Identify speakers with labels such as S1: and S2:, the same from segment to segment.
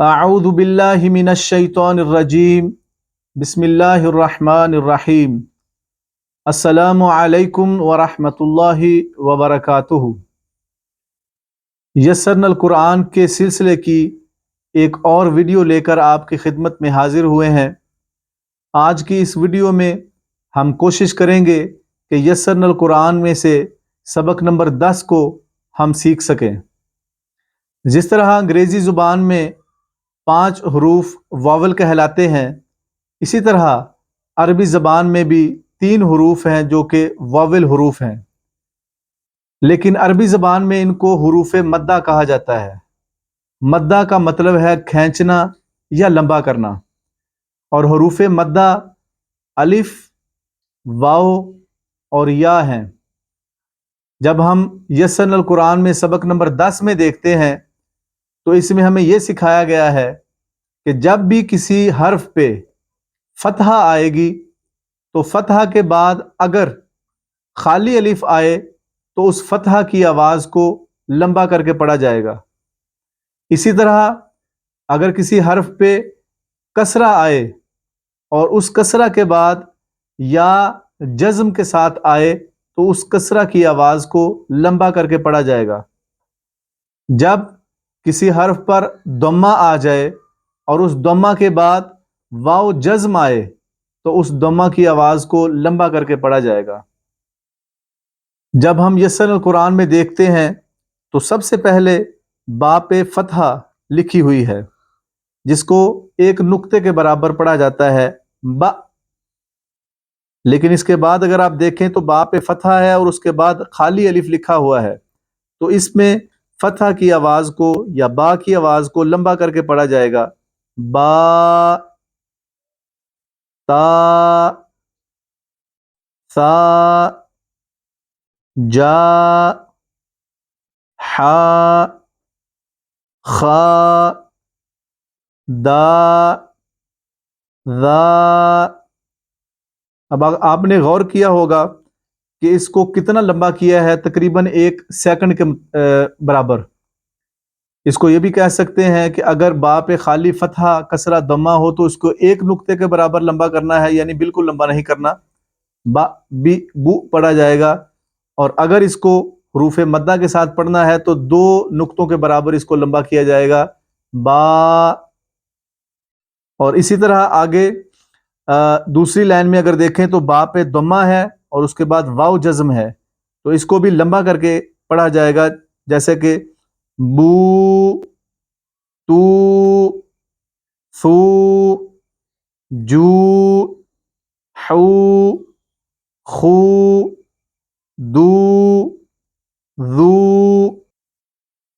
S1: اعوذ باللہ من الشیطان الرجیم بسم اللہ الرحمن الرحیم السلام علیکم ورحمۃ اللہ وبرکاتہ۔ یسرنا القرآن کے سلسلے کی ایک اور ویڈیو لے کر آپ کی خدمت میں حاضر ہوئے ہیں۔ آج کی اس ویڈیو میں ہم کوشش کریں گے کہ یسرنا القرآن میں سے سبق نمبر 10 کو ہم سیکھ سکیں۔ جس طرح انگریزی زبان میں 5 حروف واول کہلاتے ہیں، اسی طرح عربی زبان میں بھی 3 حروف ہیں جو کہ واول حروف ہیں، لیکن عربی زبان میں ان کو حروف مدہ کہا جاتا ہے۔ مدہ کا مطلب ہے کھینچنا یا لمبا کرنا، اور حروف مدہ الف، واو اور یا ہیں۔ جب ہم یسرنا القرآن میں سبق نمبر 10 میں دیکھتے ہیں تو اس میں ہمیں یہ سکھایا گیا ہے کہ جب بھی کسی حرف پہ فتحہ آئے گی تو فتحہ کے بعد اگر خالی الف آئے تو اس فتحہ کی آواز کو لمبا کر کے پڑھا جائے گا۔ اسی طرح اگر کسی حرف پہ کسرہ آئے اور اس کسرہ کے بعد یا جزم کے ساتھ آئے تو اس کسرہ کی آواز کو لمبا کر کے پڑھا جائے گا۔ جب کسی حرف پر ضمہ آ جائے اور اس ضمہ کے بعد واو جزم آئے تو اس ضمہ کی آواز کو لمبا کر کے پڑھا جائے گا۔ جب ہم یسرنا القرآن میں دیکھتے ہیں تو سب سے پہلے با پہ فتحہ لکھی ہوئی ہے، جس کو ایک نقطے کے برابر پڑھا جاتا ہے با، لیکن اس کے بعد اگر آپ دیکھیں تو با پہ فتحہ ہے اور اس کے بعد خالی الف لکھا ہوا ہے، تو اس میں فتحہ کی آواز کو یا با کی آواز کو لمبا کر کے پڑھا جائے گا۔ با، تا، ثا، جا، حا، خا، دا، ذا۔ اب آپ نے غور کیا ہوگا کہ اس کو کتنا لمبا کیا ہے، تقریباً 1 سیکنڈ کے برابر۔ اس کو یہ بھی کہہ سکتے ہیں کہ اگر با پہ خالی فتحہ کسرہ ضمہ ہو تو اس کو 1 نقطے کے برابر لمبا کرنا ہے، یعنی بالکل لمبا نہیں کرنا، با بی بو پڑھا جائے گا۔ اور اگر اس کو حروف مدہ کے ساتھ پڑھنا ہے تو 2 نقطوں کے برابر اس کو لمبا کیا جائے گا، با۔ اور اسی طرح آگے دوسری لائن میں اگر دیکھیں تو با پہ ضمہ ہے اور اس کے بعد واو جزم ہے، تو اس کو بھی لمبا کر کے پڑھا جائے گا، جیسے کہ بو، تو، ثو، جو، حو، خو، دو، ذو۔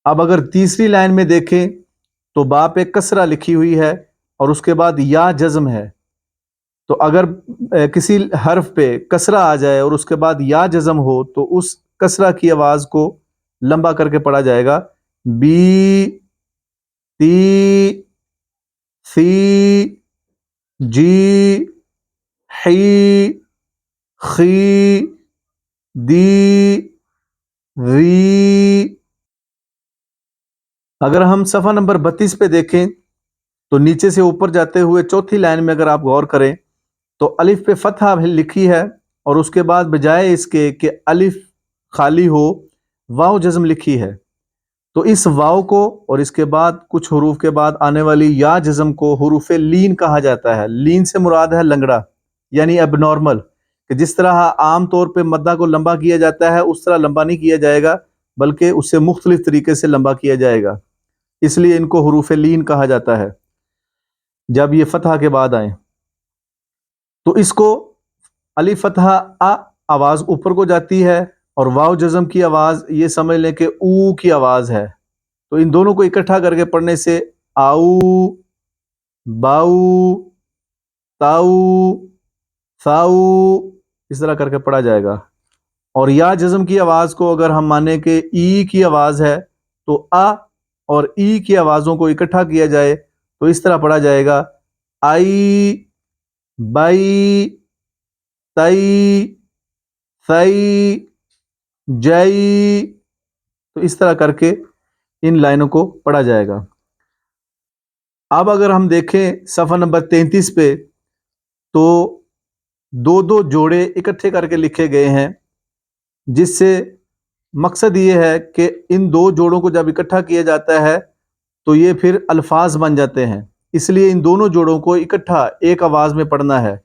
S1: اب اگر تیسری لائن میں دیکھیں تو با پہ کسرہ لکھی ہوئی ہے اور اس کے بعد یا جزم ہے، تو اگر کسی حرف پہ کسرہ آ جائے اور اس کے بعد یا جزم ہو تو اس کسرہ کی آواز کو لمبا کر کے پڑھا جائے گا، بی، تی، سی، جی، حی، خی، دی، وی۔ اگر ہم صفحہ نمبر 32 پہ دیکھیں تو نیچے سے اوپر جاتے ہوئے چوتھی لائن میں اگر آپ غور کریں تو الف پہ فتحہ لکھی ہے اور اس کے بعد بجائے اس کے کہ الف خالی ہو واو جزم لکھی ہے، تو اس واو کو اور اس کے بعد کچھ حروف کے بعد آنے والی یا جزم کو حروف لین کہا جاتا ہے۔ لین سے مراد ہے لنگڑا، یعنی اب نارمل، کہ جس طرح عام طور پہ مدہ کو لمبا کیا جاتا ہے اس طرح لمبا نہیں کیا جائے گا، بلکہ اس سے مختلف طریقے سے لمبا کیا جائے گا، اس لیے ان کو حروف لین کہا جاتا ہے جب یہ فتحہ کے بعد آئیں۔ تو اس کو الف فتحہ آ آواز اوپر کو جاتی ہے اور واو جزم کی آواز یہ سمجھ لیں کہ او کی آواز ہے، تو ان دونوں کو اکٹھا کر کے پڑھنے سے آؤ، باؤ، تاؤ، ثاؤ، اس طرح کر کے پڑھا جائے گا۔ اور یا جزم کی آواز کو اگر ہم مانیں کہ ای کی آواز ہے تو آ اور ای کی آوازوں کو اکٹھا کیا جائے تو اس طرح پڑھا جائے گا، آئی، بائی، تئی، ثئی، جئی۔ تو اس طرح کر کے ان لائنوں کو پڑھا جائے گا۔ اب اگر ہم دیکھیں صفحہ نمبر 33 پہ تو دو دو جوڑے اکٹھے کر کے لکھے گئے ہیں، جس سے مقصد یہ ہے کہ ان دو جوڑوں کو جب اکٹھا کیا جاتا ہے تو یہ پھر الفاظ بن جاتے ہیں، اس لیے ان دونوں جوڑوں کو اکٹھا ایک آواز میں پڑھنا ہے۔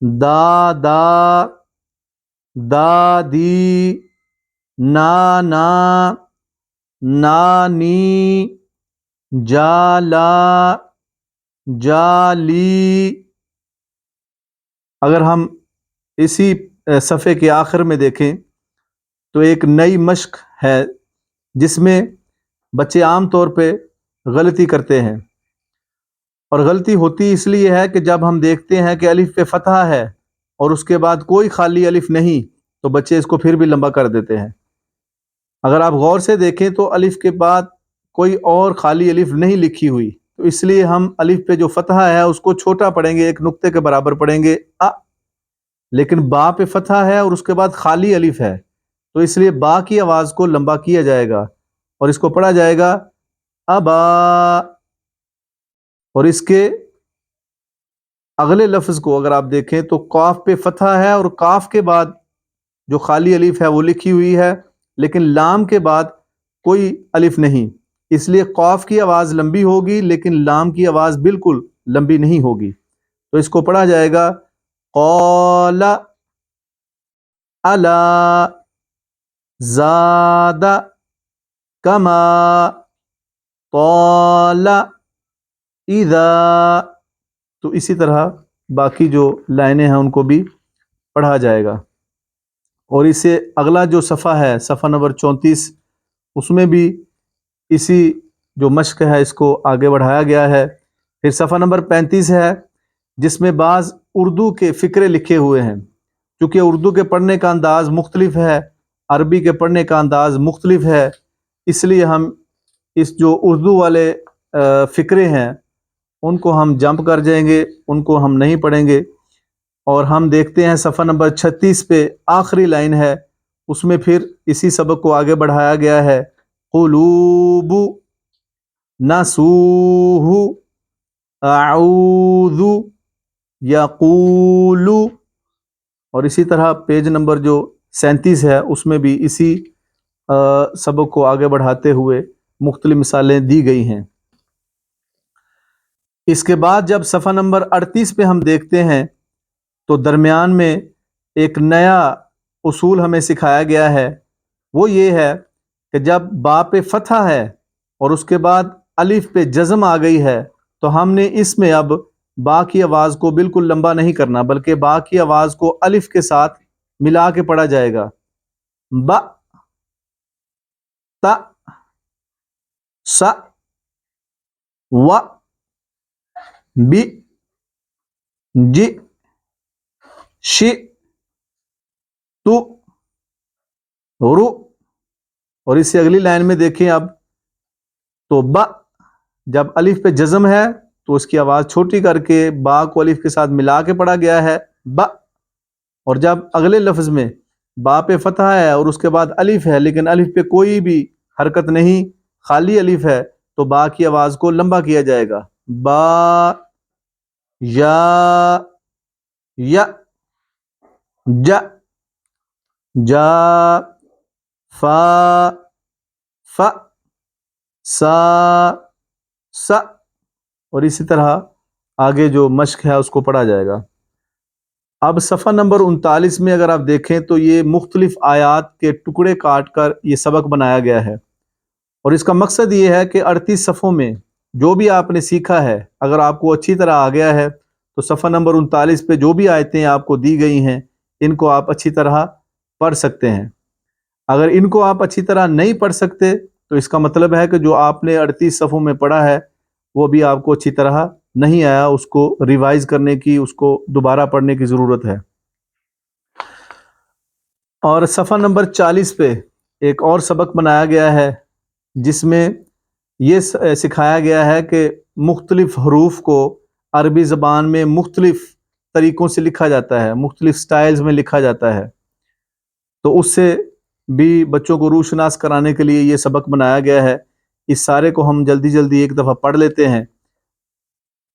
S1: دا دا، دا دی، نا نا، نا نی، جا لا، جا لی۔ اگر ہم اسی صفحے کے آخر میں دیکھیں تو ایک نئی مشق ہے جس میں بچے عام طور پہ غلطی کرتے ہیں، اور غلطی ہوتی اس لیے ہے کہ جب ہم دیکھتے ہیں کہ الف پہ فتحہ ہے اور اس کے بعد کوئی خالی الف نہیں تو بچے اس کو پھر بھی لمبا کر دیتے ہیں۔ اگر آپ غور سے دیکھیں تو الف کے بعد کوئی اور خالی الف نہیں لکھی ہوئی، تو اس لیے ہم الف پہ جو فتحہ ہے اس کو چھوٹا پڑھیں گے، ایک نقطے کے برابر پڑھیں گے لیکن با پہ فتحہ ہے اور اس کے بعد خالی الف ہے، تو اس لیے با کی آواز کو لمبا کیا جائے گا اور اس کو پڑھا جائے گا ابا۔ اور اس کے اگلے لفظ کو اگر آپ دیکھیں تو قاف پہ فتحہ ہے اور قاف کے بعد جو خالی الف ہے وہ لکھی ہوئی ہے، لیکن لام کے بعد کوئی الف نہیں، اس لیے قاف کی آواز لمبی ہوگی لیکن لام کی آواز بالکل لمبی نہیں ہوگی، تو اس کو پڑھا جائے گا قال الا زاد کما قال اذا۔ تو اسی طرح باقی جو لائنیں ہیں ان کو بھی پڑھا جائے گا۔ اور اس سے اگلا جو صفحہ ہے صفحہ نمبر 34، اس میں بھی اسی جو مشق ہے اس کو آگے بڑھایا گیا ہے۔ پھر صفحہ نمبر 35 ہے جس میں بعض اردو کے فقرے لکھے ہوئے ہیں، کیونکہ اردو کے پڑھنے کا انداز مختلف ہے، عربی کے پڑھنے کا انداز مختلف ہے، اس لیے ہم اس جو اردو والے فقرے ہیں ان کو ہم جمپ کر جائیں گے، ان کو ہم نہیں پڑھیں گے۔ اور ہم دیکھتے ہیں صفحہ نمبر 36 پہ آخری لائن ہے، اس میں پھر اسی سبق کو آگے بڑھایا گیا ہے، قلوب نسوہ اعوذ یقول۔ اور اسی طرح پیج نمبر جو 37 ہے اس میں بھی اسی سبق کو آگے بڑھاتے ہوئے مختلف مثالیں دی گئی ہیں۔ اس کے بعد جب صفحہ نمبر 38 پہ ہم دیکھتے ہیں تو درمیان میں ایک نیا اصول ہمیں سکھایا گیا ہے، وہ یہ ہے کہ جب با پہ فتحہ ہے اور اس کے بعد الف پہ جزم آ گئی ہے تو ہم نے اس میں اب با کی آواز کو بالکل لمبا نہیں کرنا، بلکہ با کی آواز کو الف کے ساتھ ملا کے پڑھا جائے گا۔ با، تا، سا، و، بی، جی، شی، تو، رو۔ اور اس سے اگلی لائن میں دیکھیں اب تو با جب الف پہ جزم ہے تو اس کی آواز چھوٹی کر کے با کو الف کے ساتھ ملا کے پڑھا گیا ہے با، اور جب اگلے لفظ میں با پہ فتحہ ہے اور اس کے بعد الف ہے لیکن الف پہ کوئی بھی حرکت نہیں، خالی الف ہے، تو با کی آواز کو لمبا کیا جائے گا، با، یا، یا، جا، جا، فا، فا، سا، سا۔ اور اسی طرح آگے جو مشق ہے اس کو پڑھا جائے گا۔ اب صفحہ نمبر 39 میں اگر آپ دیکھیں تو یہ مختلف آیات کے ٹکڑے کاٹ کر یہ سبق بنایا گیا ہے، اور اس کا مقصد یہ ہے کہ 38 صفحوں میں جو بھی آپ نے سیکھا ہے اگر آپ کو اچھی طرح آ گیا ہے تو صفحہ نمبر 39 پہ جو بھی آیتیں آپ کو دی گئی ہیں ان کو آپ اچھی طرح پڑھ سکتے ہیں۔ اگر ان کو آپ اچھی طرح نہیں پڑھ سکتے تو اس کا مطلب ہے کہ جو آپ نے 38 صفحوں میں پڑھا ہے وہ بھی آپ کو اچھی طرح نہیں آیا، اس کو ریوائز کرنے کی، اس کو دوبارہ پڑھنے کی ضرورت ہے۔ اور صفحہ نمبر 40 پہ ایک اور سبق بنایا گیا ہے جس میں یہ سکھایا گیا ہے کہ مختلف حروف کو عربی زبان میں مختلف طریقوں سے لکھا جاتا ہے، مختلف سٹائلز میں لکھا جاتا ہے، تو اس سے بھی بچوں کو روشناس کرانے کے لیے یہ سبق بنایا گیا ہے۔ اس سارے کو ہم جلدی جلدی ایک دفعہ پڑھ لیتے ہیں۔